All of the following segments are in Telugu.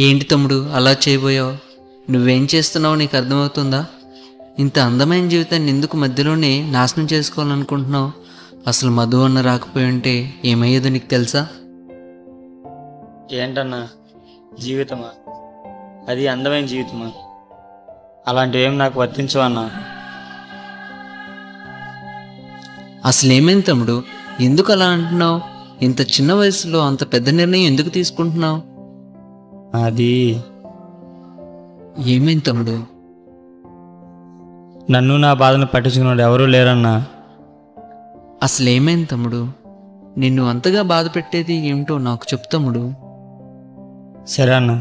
ఏంటి తమ్ముడు అలా చేయబోయావు? నువ్వేం చేస్తున్నావో నీకు అర్థమవుతుందా? ఇంత అందమైన జీవితాన్ని ఎందుకు మధ్యలోనే నాశనం చేసుకోవాలనుకుంటున్నావు? అసలు మధు అన్న రాకపోయి ఉంటే ఏమయ్యేదో నీకు తెలుసా? ఏంటన్నా, జీవితమా? అది అందమైన జీవితమా? అలాంటివేం నాకు వర్తించవన్నా. అసలేమైంది తమ్ముడు? ఎందుకు అలా అంటున్నావు? ఇంత చిన్న వయసులో అంత పెద్ద నిర్ణయం ఎందుకు తీసుకుంటున్నావు? అది ఏమైంది తమ్ముడు? నన్ను నా బాధను పట్టించుకున్నాడు ఎవరూ లేరన్నా. అసలేమైంది తమ్ముడు? నిన్ను అంతగా బాధ పెట్టేది ఏమిటో నాకు చెప్పు తమ్ముడు. సరే అన్న,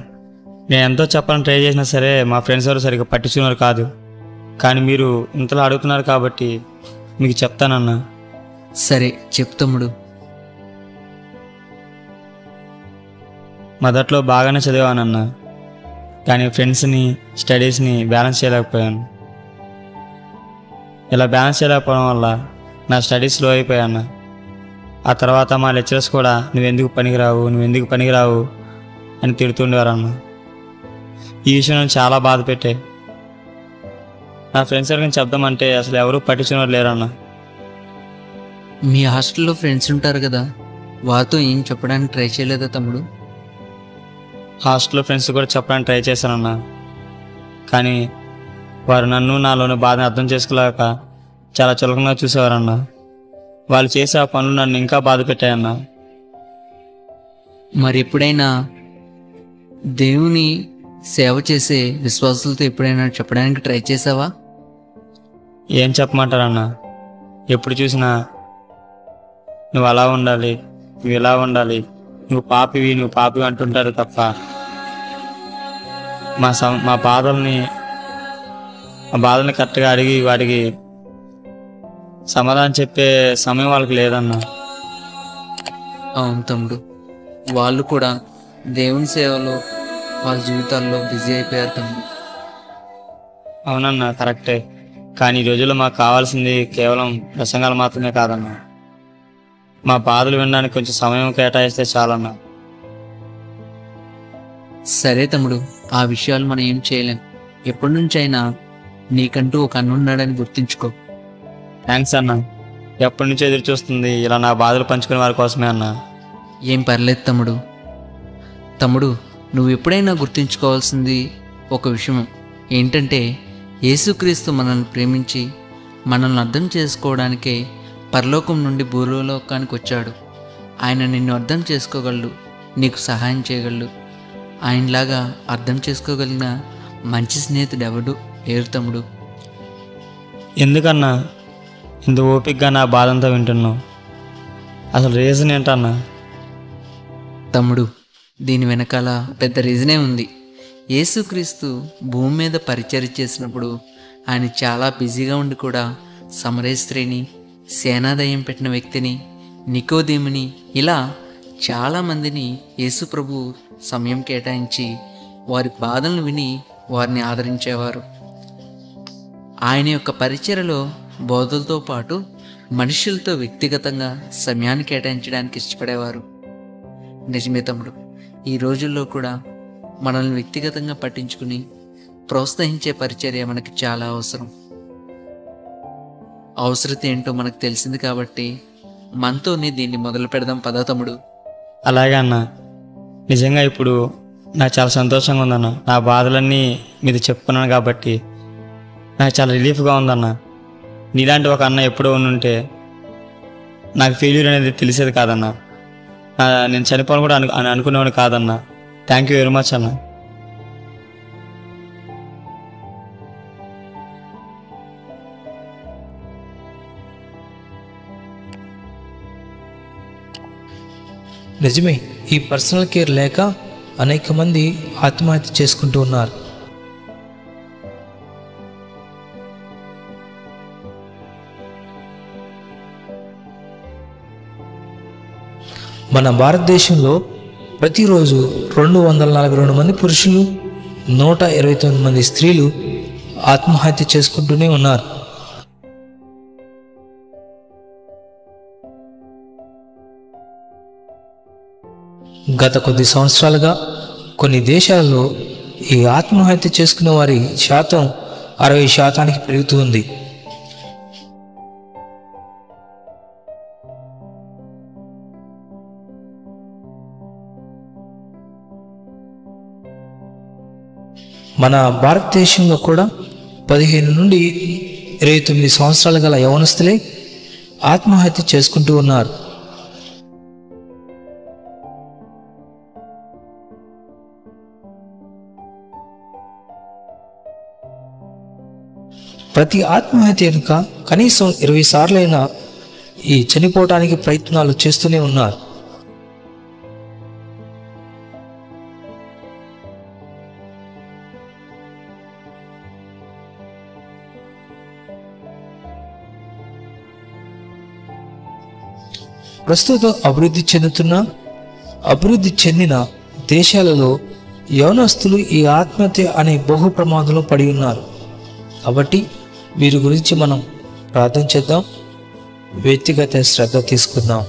నేను ఎంతో చెప్పాలని ట్రై చేసినా సరే మా ఫ్రెండ్స్ ఎవరు సరిగ్గా పట్టించుకున్నారు కాదు. కానీ మీరు ఇంతలా అడుగుతున్నారు కాబట్టి మీకు చెప్తానన్నా. సరే చెప్పు తమ్ముడు. మొదట్లో బాగానే చదివానన్నా, కానీ ఫ్రెండ్స్ని స్టడీస్ని బ్యాలెన్స్ చేయలేకపోయాను. ఇలా బ్యాలెన్స్ చేయలేకపోవడం వల్ల నా స్టడీస్ స్లో అయిపోయాను. ఆ తర్వాత మా లెక్చరర్స్ కూడా నువ్వెందుకు పనికిరావు అని తిడుతుండేవారన్న. ఈ విషయం నన్ను చాలా బాధ పెట్టాయి. నా ఫ్రెండ్స్ ఎవరికైనా చెప్దామంటే అసలు ఎవరూ పట్టించుకున్నారు లేరన్న. మీ హాస్టల్లో ఫ్రెండ్స్ ఉంటారు కదా, వారితో ఏం చెప్పడానికి ట్రై చేయలేదా తమ్ముడు? హాస్టల్లో ఫ్రెండ్స్ కూడా చెప్పడానికి ట్రై చేశానన్నా, కానీ వారు నన్ను నాలోని బాధని అర్థం చేసుకోలేక చాలా చులకనగా చూసేవారన్నా. వాళ్ళు చేసే ఆ పనులు నన్ను ఇంకా బాధ పెట్టాయన్నా. మరి ఎప్పుడైనా దేవుని సేవ చేసే విశ్వాసులతో ఎప్పుడైనా చెప్పడానికి ట్రై చేసావా? ఏం చెప్పమంటారన్నా? ఎప్పుడు చూసినా నువ్వు అలా ఉండాలి, నువ్వు ఇలా ఉండాలి, నువ్వు పాపివి అంటుంటారు తప్ప మా బాధల్ని కరెక్ట్గా అడిగి వాటికి సమాధానం చెప్పే సమయం వాళ్ళకి లేదన్నా. అవును తమ్ముడు, వాళ్ళు కూడా దేవుని సేవలో వాళ్ళ జీవితాల్లో బిజీ అయిపోయారు తమ్ముడు. అవునన్నా, కరెక్టే. కానీ ఈ రోజుల్లో మాకు కావాల్సింది కేవలం ప్రసంగాలు మాత్రమే కాదన్నా. మా బాధలు వినడానికి కొంచెం సమయం కేటాయిస్తే చాలన్నా. సరే తమ్ముడు, ఆ విషయాలు మనం ఏం చేయలేం. ఎప్పటి నుంచైనా నీకంటూ ఒక అన్న ఉన్నాడని గుర్తుంచుకో. థ్యాంక్స్ అన్నా. ఎప్పటి నుంచో ఎదురు చూస్తుంది ఇలా నా బాధలు పంచుకునే వారి కోసమే అన్నా. ఏం పర్లేదు తమ్ముడు. తమ్ముడు, నువ్వు ఎప్పుడైనా గుర్తుంచుకోవాల్సింది ఒక విషయం ఏంటంటే, యేసుక్రీస్తు మనల్ని ప్రేమించి మనల్ని అర్థం చేసుకోవడానికే పరలోకం నుండి భూలోకానికి వచ్చాడు. ఆయన నిన్ను అర్థం చేసుకోగలడు, నీకు సహాయం చేయగలడు. ఆయనలాగా అర్థం చేసుకోగలిగిన మంచి స్నేహితుడు ఎవడు లేరు తమ్ముడు. ఎందుకన్నా ఇంత ఓపికగా నా బాధ అంతా వింటున్నావు? అసలు రీజన్ ఏంటన్నా? తమ్ముడు, దీని వెనకాల పెద్ద రీజనే ఉంది. యేసుక్రీస్తు భూమి మీద పరిచర్య చేసినప్పుడు ఆయన చాలా బిజీగా ఉండి కూడా సమరయ స్త్రీని, సేనాదయం పెట్టిన వ్యక్తిని, నికోదేముని, ఇలా చాలామందిని యేసు ప్రభు సమయం కేటాయించి వారి బాధలను విని వారిని ఆదరించేవారు. ఆయన యొక్క పరిచర్యలో బోధలతో పాటు మనుషులతో వ్యక్తిగతంగా సమయాన్ని కేటాయించడానికి ఇష్టపడేవారు. నిజమే తమ్ముడు, ఈ రోజుల్లో కూడా మనల్ని వ్యక్తిగతంగా పట్టించుకుని ప్రోత్సహించే పరిచర్య మనకి చాలా అవసరం. అవసరత ఏంటో మనకు తెలిసింది కాబట్టి మనతోనే దీన్ని మొదలు పెడదాం పదా తమ్ముడు. అలాగే అన్నా, నిజంగా ఇప్పుడు నాకు చాలా సంతోషంగా ఉందన్న. నా బాధలన్నీ మీది చెప్పుకున్నాను కాబట్టి నాకు చాలా రిలీఫ్గా ఉందన్న. నీలాంటి ఒక అన్న ఎప్పుడో ఉంటే నాకు ఫెయిల్యూర్ అనేది తెలిసేది కాదన్నా. నేను చనిపోను కూడా అనుకునేవాడిని కాదన్నా. థ్యాంక్ యూ వెరీ మచ్ అన్న. నిజమే, ఈ పర్సనల్ కేర్ లేక అనేక మంది ఆత్మహత్య చేసుకుంటూ ఉన్నారు. మన భారతదేశంలో ప్రతిరోజు 242 మంది పురుషులు, 129 మంది స్త్రీలు ఆత్మహత్య చేసుకుంటూనే ఉన్నారు. గత కొద్ది సంవత్సరాలుగా కొన్ని దేశాల్లో ఈ ఆత్మహత్య చేసుకునే వారి శాతం 60% పెరుగుతూ ఉంది. మన భారతదేశంలో కూడా 15 నుండి 29 సంవత్సరాలు గల యవనస్తులే ఆత్మహత్య చేసుకుంటూ ఉన్నారు. ప్రతి ఆత్మహత్య వెనుక కనీసం 20 సార్లైనా ఈ చనిపోవటానికి ప్రయత్నాలు చేస్తూనే ఉన్నారు. ప్రస్తుతం అభివృద్ధి చెందిన దేశాలలో యవనస్తులు ఈ ఆత్మహత్య అనే బహు ప్రమాదంలో పడి ఉన్నారు. కాబట్టి వీరి గురించి మనం ప్రార్థన చేద్దాం, వ్యక్తిగత శ్రద్ధ తీసుకుందాం.